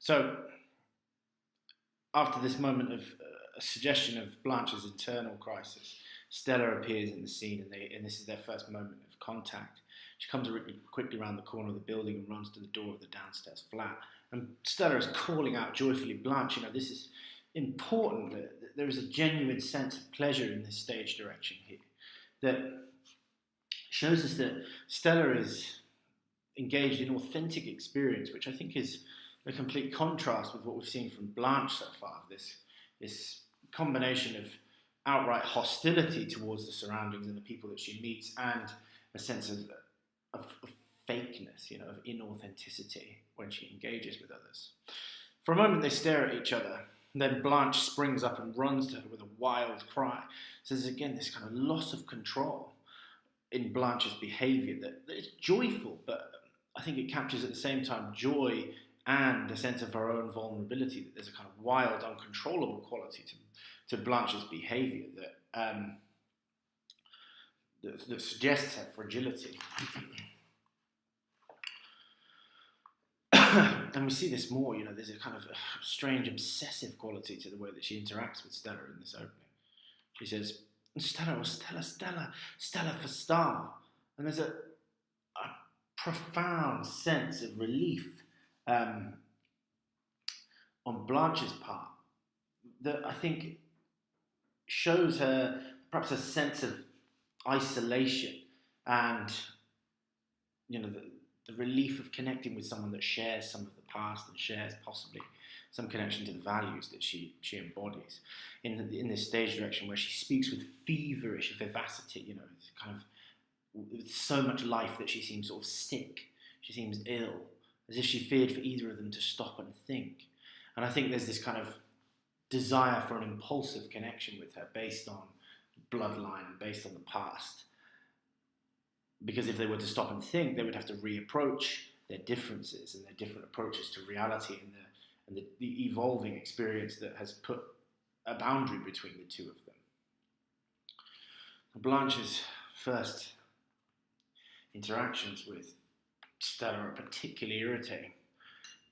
So, after this moment of a suggestion of Blanche's internal crisis, Stella appears in the scene, and this is their first moment of contact. She comes quickly around the corner of the building and runs to the door of the downstairs flat. And Stella is calling out joyfully, Blanche, this is important. There is a genuine sense of pleasure in this stage direction here that shows us that Stella is engaged in authentic experience, which I think is a complete contrast with what we've seen from Blanche so far. This combination of outright hostility towards the surroundings and the people that she meets, and a sense of fakeness, of inauthenticity when she engages with others. For a moment they stare at each other, and then Blanche springs up and runs to her with a wild cry. So there's again this kind of loss of control in Blanche's behaviour that is joyful, but I think it captures at the same time joy and a sense of her own vulnerability, that there's a kind of wild, uncontrollable quality to Blanche's behaviour that suggests her fragility. And we see this more, there's a kind of a strange obsessive quality to the way that she interacts with Stella in this opening. She says, Stella, Stella for star. And there's a profound sense of relief on Blanche's part that I think shows her perhaps a sense of isolation and the relief of connecting with someone that shares some of the past and shares possibly some connection to the values that she embodies in this stage direction, where she speaks with feverish vivacity, it's kind of with so much life that she seems sort of sick, she seems ill, as if she feared for either of them to stop and think. And I think there's this kind of desire for an impulsive connection with her based on bloodline and based on the past. Because if they were to stop and think, they would have to reapproach their differences and their different approaches to reality and the evolving experience that has put a boundary between the two of them. Blanche's first interactions with Stella are particularly irritating.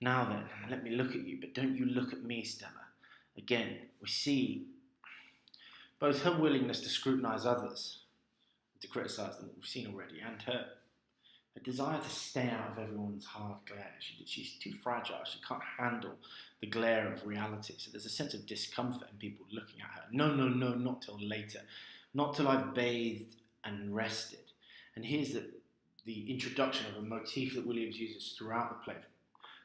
Now then, let me look at you, but don't you look at me, Stella. Again, we see both her willingness to scrutinise others, to criticise them, what we've seen already, and her desire to stay out of everyone's hard glare. She's too fragile. She can't handle the glare of reality. So there's a sense of discomfort in people looking at her. No, not till later. Not till I've bathed and rested. And here's the introduction of a motif that Williams uses throughout the play,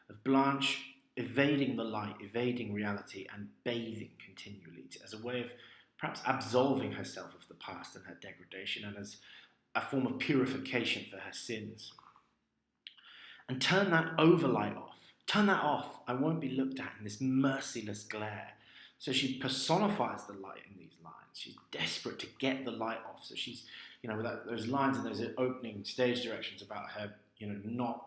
of Blanche evading the light, evading reality, and bathing continually as a way of perhaps absolving herself of the past and her degradation, and as a form of purification for her sins. And turn that overlight off. Turn that off. I won't be looked at in this merciless glare. So she personifies the light in these lines. She's desperate to get the light off. So she's, with those lines and those opening stage directions about her, not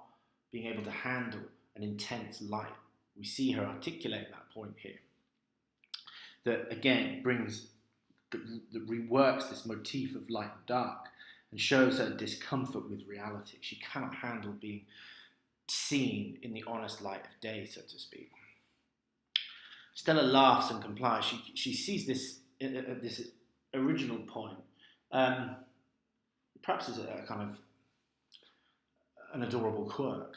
being able to handle an intense light. We see her articulating that point here. That again that reworks this motif of light and dark and shows her discomfort with reality. She cannot handle being seen in the honest light of day, so to speak. Stella laughs and complies. She sees this original point, perhaps as a kind of an adorable quirk.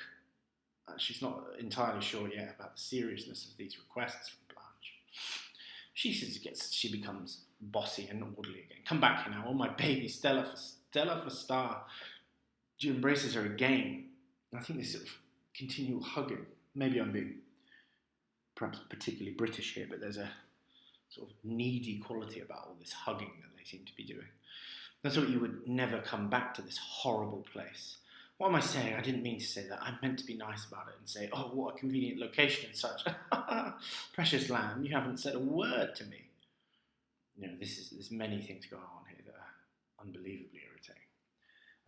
She's not entirely sure yet about the seriousness of these requests from Blanche. She becomes bossy and orderly again. Come back here now, oh my baby, Stella for star. She embraces her again. And I think this sort of continual hugging. Maybe I'm being perhaps particularly British here, but there's a sort of needy quality about all this hugging that they seem to be doing. I thought you would never come back to this horrible place. What am I saying? I didn't mean to say that. I meant to be nice about it and say, oh, what a convenient location and such. Precious lamb, you haven't said a word to me. There's many things going on here that are unbelievably irritating.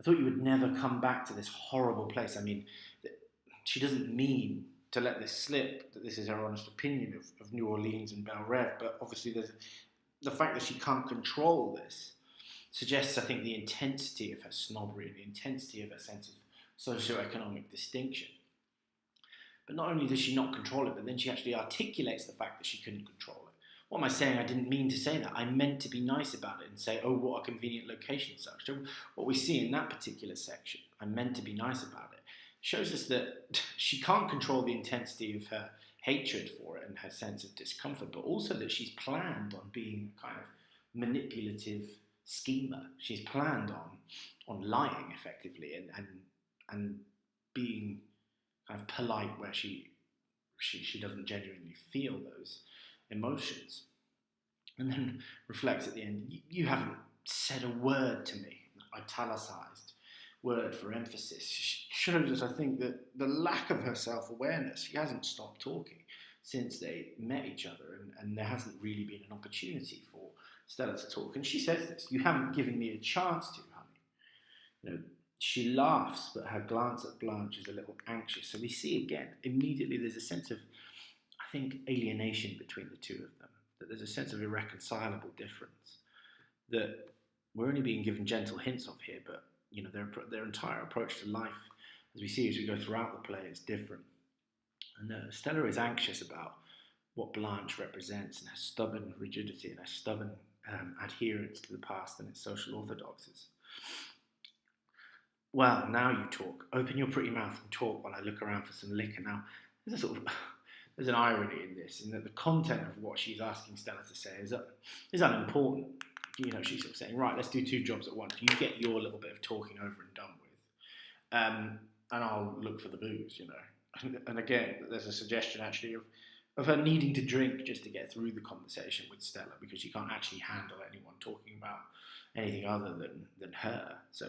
I thought you would never come back to this horrible place. I mean, she doesn't mean to let this slip, that this is her honest opinion of New Orleans and Belle Reve, but obviously the fact that she can't control this suggests, I think, the intensity of her snobbery and the intensity of her sense of socioeconomic distinction. But not only does she not control it, but then she actually articulates the fact that she couldn't control it. What am I saying? I didn't mean to say that. I meant to be nice about it and say, oh, what a convenient location such. So what we see in that particular section, I meant to be nice about it, shows us that she can't control the intensity of her hatred for it and her sense of discomfort, but also that she's planned on being a kind of manipulative schemer. She's planned on lying effectively and being kind of polite where she doesn't genuinely feel those emotions. And then reflects at the end, you haven't said a word to me, italicized word for emphasis, shows us, I think, that the lack of her self-awareness. She hasn't stopped talking since they met each other, and there hasn't really been an opportunity for Stella to talk. And she says this, you haven't given me a chance to, honey. You know, she laughs, but her glance at Blanche is a little anxious. So we see again, immediately there's a sense of, I think, alienation between the two of them, that there's a sense of irreconcilable difference, that we're only being given gentle hints of here, but you know, their entire approach to life, as we see as we go throughout the play, is different. And Stella is anxious about what Blanche represents and her stubborn rigidity and her stubborn adherence to the past and its social orthodoxies. Well, now you talk. Open your pretty mouth and talk while I look around for some liquor. Now, there's an irony in this, in that the content of what she's asking Stella to say is unimportant. You know, she's sort of saying, right, let's do two jobs at once. You get your little bit of talking over and done with, and I'll look for the booze, you know. And again, there's a suggestion actually of her needing to drink just to get through the conversation with Stella, because she can't actually handle anyone talking about anything other than her. So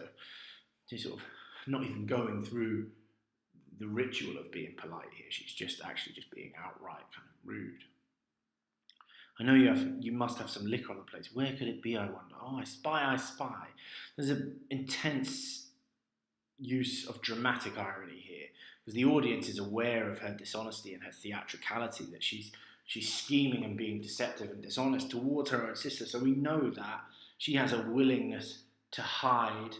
she's sort of not even going through the ritual of being polite here. She's just being outright kind of rude. I know you must have some liquor on the place. Where could it be, I wonder? Oh, I spy. There's an intense use of dramatic irony here, because the audience is aware of her dishonesty and her theatricality, that she's scheming and being deceptive and dishonest towards her own sister. So we know that she has a willingness to hide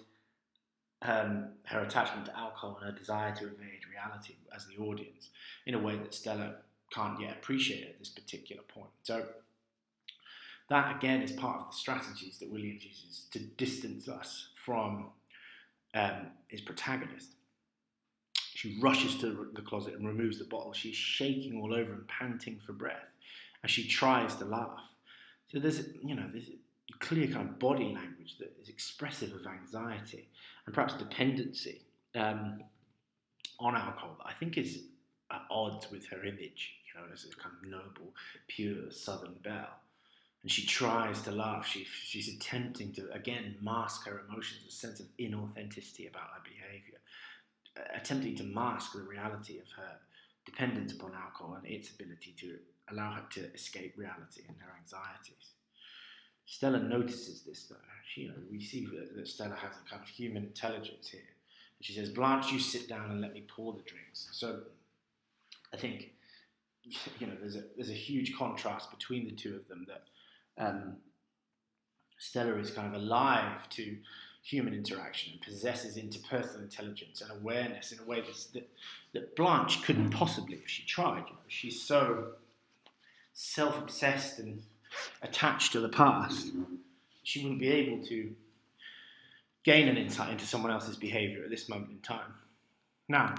her attachment to alcohol and her desire to evade reality as the audience in a way that Stella can't yet appreciate at this particular point. So that, again, is part of the strategies that Williams uses to distance us from his protagonist. She rushes to the closet and removes the bottle. She's shaking all over and panting for breath as she tries to laugh. So there's a clear kind of body language that is expressive of anxiety and perhaps dependency on alcohol that I think is at odds with her image, you know, as a kind of noble, pure Southern belle. And she tries to laugh. She's attempting to, again, mask her emotions, a sense of inauthenticity about her behaviour, attempting to mask the reality of her dependence upon alcohol and its ability to allow her to escape reality and her anxieties. Stella notices this, though. We see that Stella has a kind of human intelligence here. And she says, Blanche, you sit down and let me pour the drinks. So I think, there's a huge contrast between the two of them, that Stella is kind of alive to human interaction and possesses interpersonal intelligence and awareness in a way that Blanche couldn't possibly if she tried. She's so self-obsessed and attached to the past, she wouldn't be able to gain an insight into someone else's behaviour at this moment in time. Now,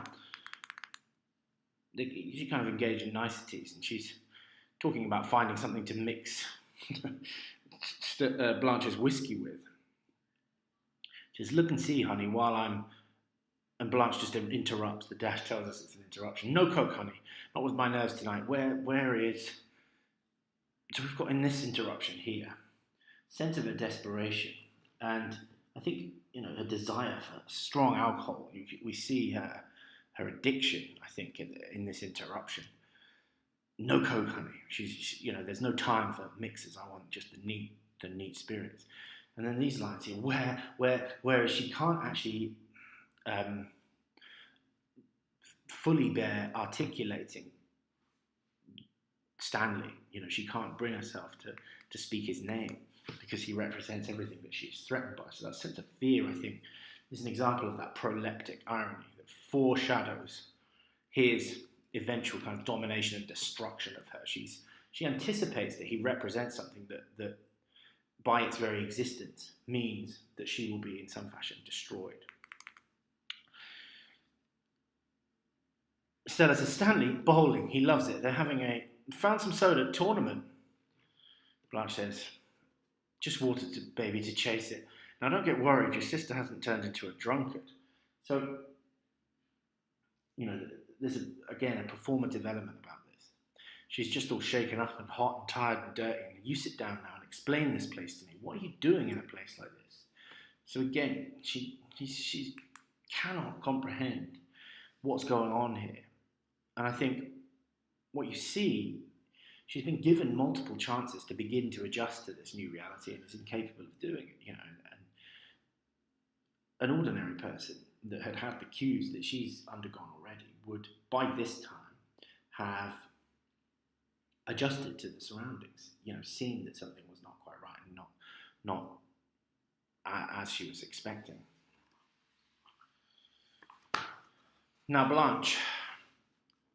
she kind of engaged in niceties, and she's talking about finding something to mix Blanche's whiskey with. She says, look and see, honey, while I'm... And Blanche just interrupts. The dash tells us it's an interruption. No coke, honey. Not with my nerves tonight. Where is... So we've got in this interruption here, sense of a desperation. And I think, her desire for strong alcohol. We see her addiction, I think, in this interruption. No coke, honey. She's there's no time for mixes. I want just the neat spirits. And then these lines here, whereas she can't actually fully bear articulating Stanley. She can't bring herself to speak his name because he represents everything that she's threatened by. So that sense of fear, I think, is an example of that proleptic irony that foreshadows his eventual kind of domination and destruction of her. She anticipates that he represents something that by its very existence means that she will be in some fashion destroyed. Stella says, Stanley, bowling, he loves it. They're having found some soda tournament. Blanche says, just water to baby to chase it. Now don't get worried, your sister hasn't turned into a drunkard. So, there's again a performative element about this. She's just all shaken up and hot and tired and dirty. And you sit down now and explain this place to me. What are you doing in a place like this? So again, she cannot comprehend what's going on here. And I think what you see, she's been given multiple chances to begin to adjust to this new reality and is incapable of doing it. And an ordinary person that had the cues that she's undergone already would, by this time, have adjusted to the surroundings. Seen that something was not quite right and not as she was expecting. Now, Blanche.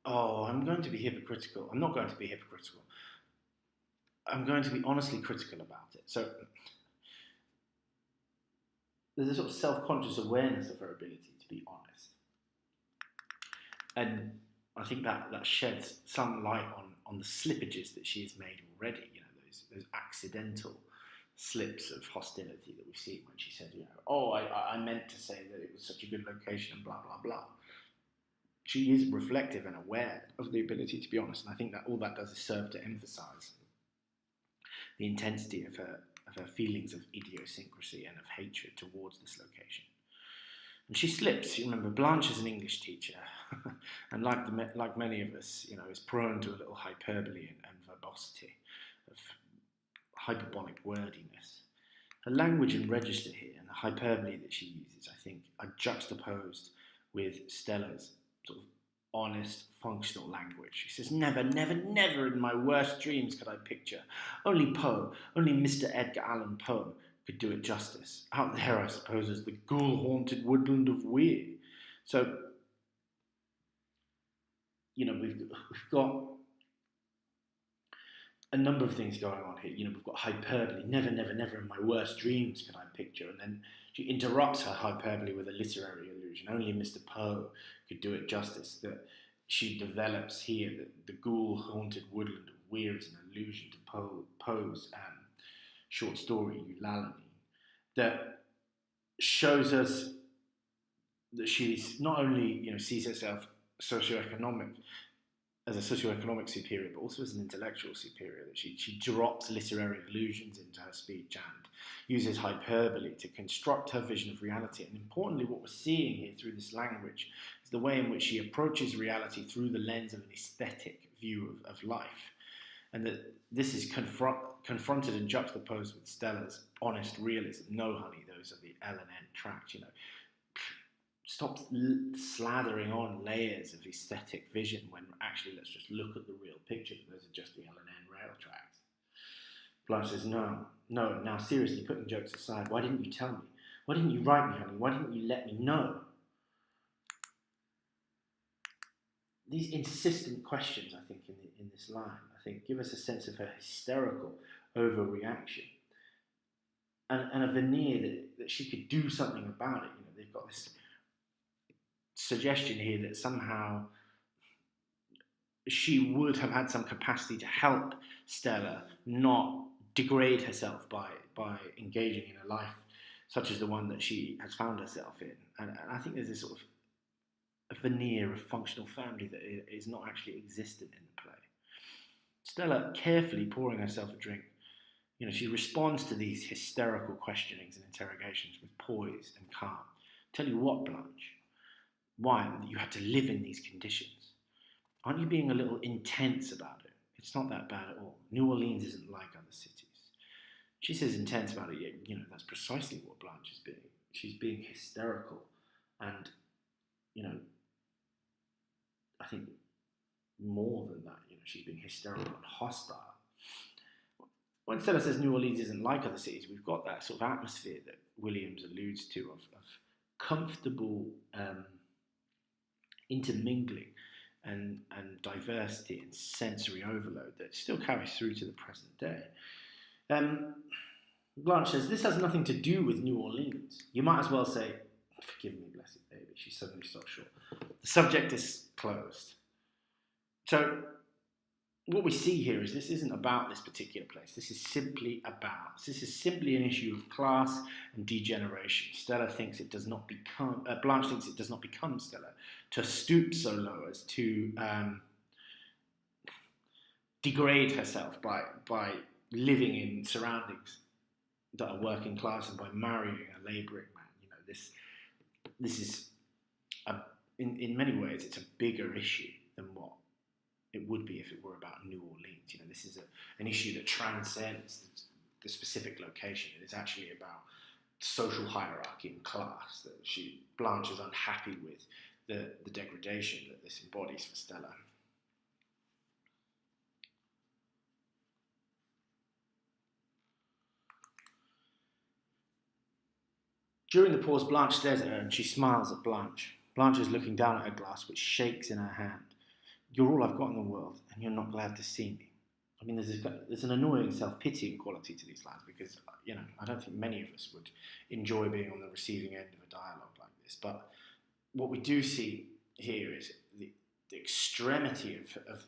Oh, I'm going to be hypocritical. I'm not going to be hypocritical. I'm going to be honestly critical about it. So there's a sort of self-conscious awareness of her ability to be honest. And I think that sheds some light on the slippages that she has made already, those accidental slips of hostility that we've seen when she said, I meant to say that it was such a good location and blah, blah, blah. She is reflective and aware of the ability to be honest, and I think that all that does is serve to emphasise the intensity of her feelings of idiosyncrasy and of hatred towards this location. And she slips. You remember, Blanche is an English teacher, and like many of us, is prone to a little hyperbole and verbosity, of hyperbolic wordiness. Her language and register here, and the hyperbole that she uses, I think, are juxtaposed with Stella's sort of honest, functional language. She says, never, never, never in my worst dreams could I picture. Only Poe, only Mr. Edgar Allan Poe could do it justice. Out there, I suppose, is the ghoul-haunted woodland of Weir. So, we've got a number of things going on here. We've got hyperbole. Never, never, never in my worst dreams could I picture. And then she interrupts her hyperbole with a literary allusion. Only Mr. Poe could do it justice. That she develops here that the ghoul-haunted woodland of Weir is an allusion to Poe's short story Eulalie, that shows us that she's not only sees herself as a socioeconomic superior, but also as an intellectual superior, that she drops literary allusions into her speech and uses hyperbole to construct her vision of reality. And importantly, what we're seeing here through this language is the way in which she approaches reality through the lens of an aesthetic view of life. And that this is confronted and juxtaposed with Stella's honest realism. No, honey, those are the L and N tracks, Stop slathering on layers of aesthetic vision when actually let's just look at the real picture. Those are just the L and N rail tracks. Blanche says, no, now seriously, putting jokes aside, why didn't you tell me? Why didn't you write me, honey? Why didn't you let me know? These insistent questions, I think, in this line, I think, give us a sense of her hysterical overreaction and a veneer that she could do something about it. They've got this suggestion here that somehow she would have had some capacity to help Stella not degrade herself by engaging in a life such as the one that she has found herself in. And I think there's this sort of a veneer of functional family that is not actually existent in the play. Stella, carefully pouring herself a drink, she responds to these hysterical questionings and interrogations with poise and calm. Tell you what, Blanche, why you had to live in these conditions? Aren't you being a little intense about it? It's not that bad at all. New Orleans isn't like other cities. She says intense about it, yet, that's precisely what Blanche is being. She's being hysterical and, I think more than that, she's being hysterical and hostile. When Stella says New Orleans isn't like other cities, we've got that sort of atmosphere that Williams alludes to of comfortable intermingling and diversity and sensory overload that still carries through to the present day. Blanche says, this has nothing to do with New Orleans. You might as well say, forgive me, blessed baby. She suddenly stopped short. The subject is closed. So what we see here is this isn't about this particular place. This is simply an issue of class and degeneration. Blanche thinks it does not become Stella to stoop so low as to degrade herself by living in surroundings that are working class and by marrying a labouring man. This is in many ways it's a bigger issue than what it would be if it were about New Orleans. This is an issue that transcends the specific location. It is actually about social hierarchy and class. That Blanche is unhappy with the degradation that this embodies for Stella. During the pause, Blanche stares at her and she smiles at Blanche. Blanche is looking down at her glass, which shakes in her hand. You're all I've got in the world, and you're not glad to see me. I mean, there's an annoying self-pitying quality to these lines because, I don't think many of us would enjoy being on the receiving end of a dialogue like this. But what we do see here is the extremity of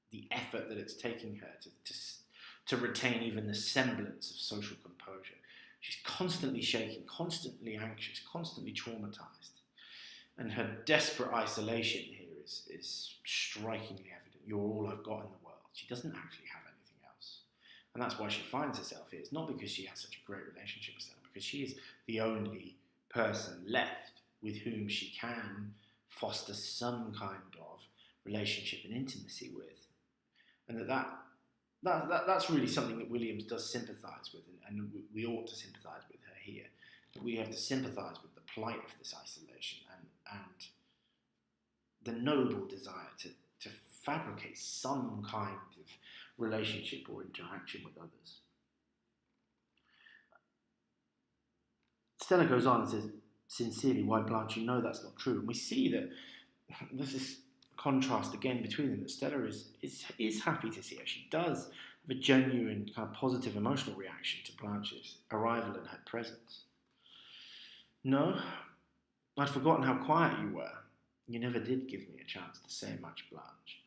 the effort that it's taking her to retain even the semblance of social composure. She's constantly shaking, constantly anxious, constantly traumatized. And her desperate isolation here is strikingly evident. You're all I've got in the world. She doesn't actually have anything else. And that's why she finds herself here. It's not because she has such a great relationship with Stella, because she is the only person left with whom she can foster some kind of relationship and intimacy with. And that's really something that Williams does sympathise with, and we ought to sympathise with her here. We have to sympathise with the plight of this isolation and the noble desire to fabricate some kind of relationship or interaction with others. Stella goes on and says, sincerely, why, Blanche, you know that's not true. And we see that there's this contrast again between them, that Stella is happy to see her. She does have a genuine kind of positive emotional reaction to Blanche's arrival and her presence. No, I'd forgotten how quiet you were. You never did give me a chance to say much, Blanche.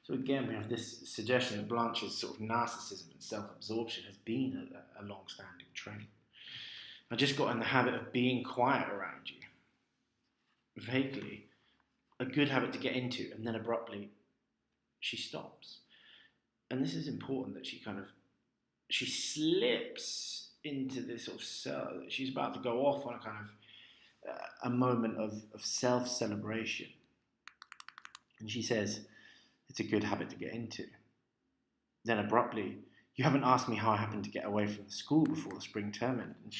So again, we have this suggestion that Blanche's sort of narcissism and self-absorption has been a long-standing trait. I just got in the habit of being quiet around you. Vaguely, a good habit to get into, and then abruptly, she stops. And this is important that she slips into this sort of cell. She's about to go off on a kind of a moment of self-celebration. And she says, it's a good habit to get into. Then abruptly, you haven't asked me how I happened to get away from the school before the spring term ended. And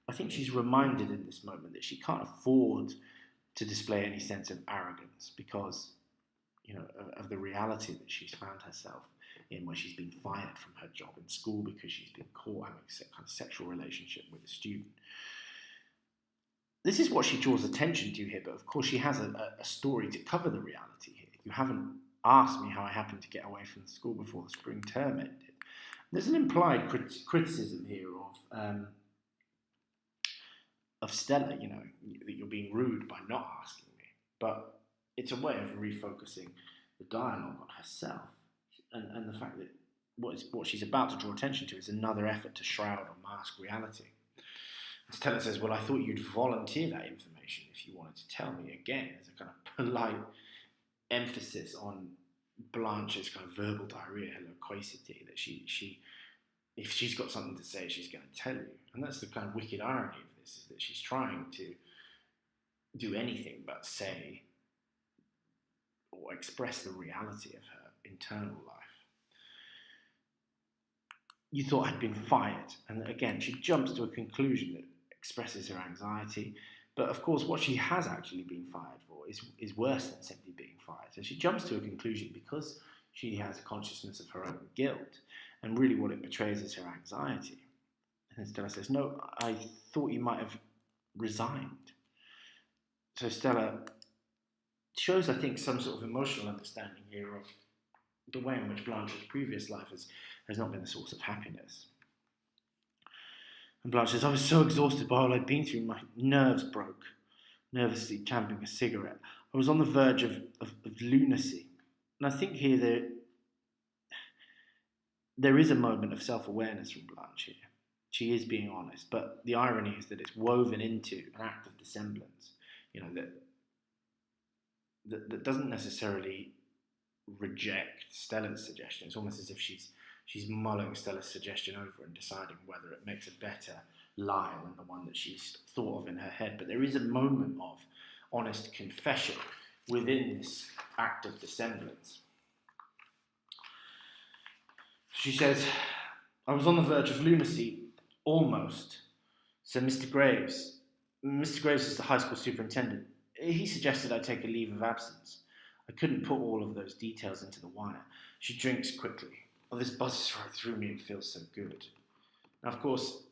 I think she's reminded in this moment that she can't afford to display any sense of arrogance because, of the reality that she's found herself in, where she's been fired from her job in school because she's been caught having a kind of sexual relationship with a student. This is what she draws attention to here, but of course she has a story to cover the reality here. You haven't asked me how I happened to get away from the school before the spring term ended. There's an implied criticism here of Stella, that you're being rude by not asking me. But it's a way of refocusing the dialogue on herself and the fact that what she's about to draw attention to is another effort to shroud or mask reality. Stella says, well, I thought you'd volunteer that information if you wanted to tell me. Again, there's a kind of polite emphasis on Blanche's kind of verbal diarrhea, her loquacity, that she if she's got something to say, she's going to tell you. And that's the kind of wicked irony of this, is that she's trying to do anything but say or express the reality of her internal life. You thought I'd been fired. And again, she jumps to a conclusion that expresses her anxiety. But of course, what she has actually been fired for is worse than simply being fired. So she jumps to a conclusion because she has a consciousness of her own guilt. And really what it betrays is her anxiety. And Stella says, no, I thought you might have resigned. So Stella shows, I think, some sort of emotional understanding here of the way in which Blanche's previous life has not been the source of happiness. And Blanche says, I was so exhausted by all I'd been through, my nerves broke, nervously tamping a cigarette. I was on the verge of lunacy. And I think here there is a moment of self-awareness from Blanche here. She is being honest, but the irony is that it's woven into an act of dissemblance, that doesn't necessarily reject Stella's suggestion. It's almost as if she's mulling Stella's suggestion over and deciding whether it makes a better lie than the one that she's thought of in her head. But there is a moment of honest confession within this act of dissemblance. She says, I was on the verge of lunacy, almost. So Mr. Graves is the high school superintendent. He suggested I take a leave of absence. I couldn't put all of those details into the wire. She drinks quickly. Oh, this buzzes right through me and feels so good. Now, of course,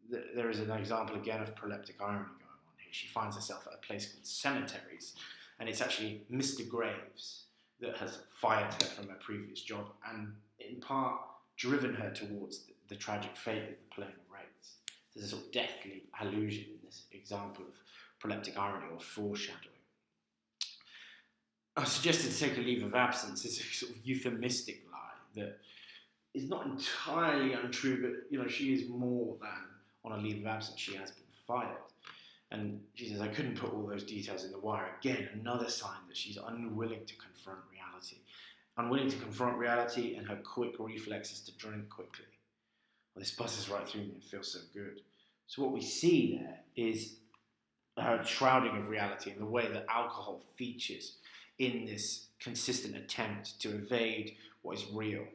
there is an example again of proleptic irony going on here. She finds herself at a place called Cemeteries, and it's actually Mr. Graves that has fired her from her previous job and in part driven her towards the tragic fate of the plane of rates. There's a sort of deathly allusion in this example of proleptic irony or foreshadowing. I suggested to take a leave of absence is a sort of euphemistic lie that is not entirely untrue, but she is more than on a leave of absence. She has been fired. And she says, I couldn't put all those details in the wire. Again, another sign that she's unwilling to confront reality. Unwilling to confront reality and her quick reflexes to drink quickly. Well, this buzzes right through me and feels so good. So what we see there is her shrouding of reality and the way that alcohol features in this consistent attempt to evade what is real.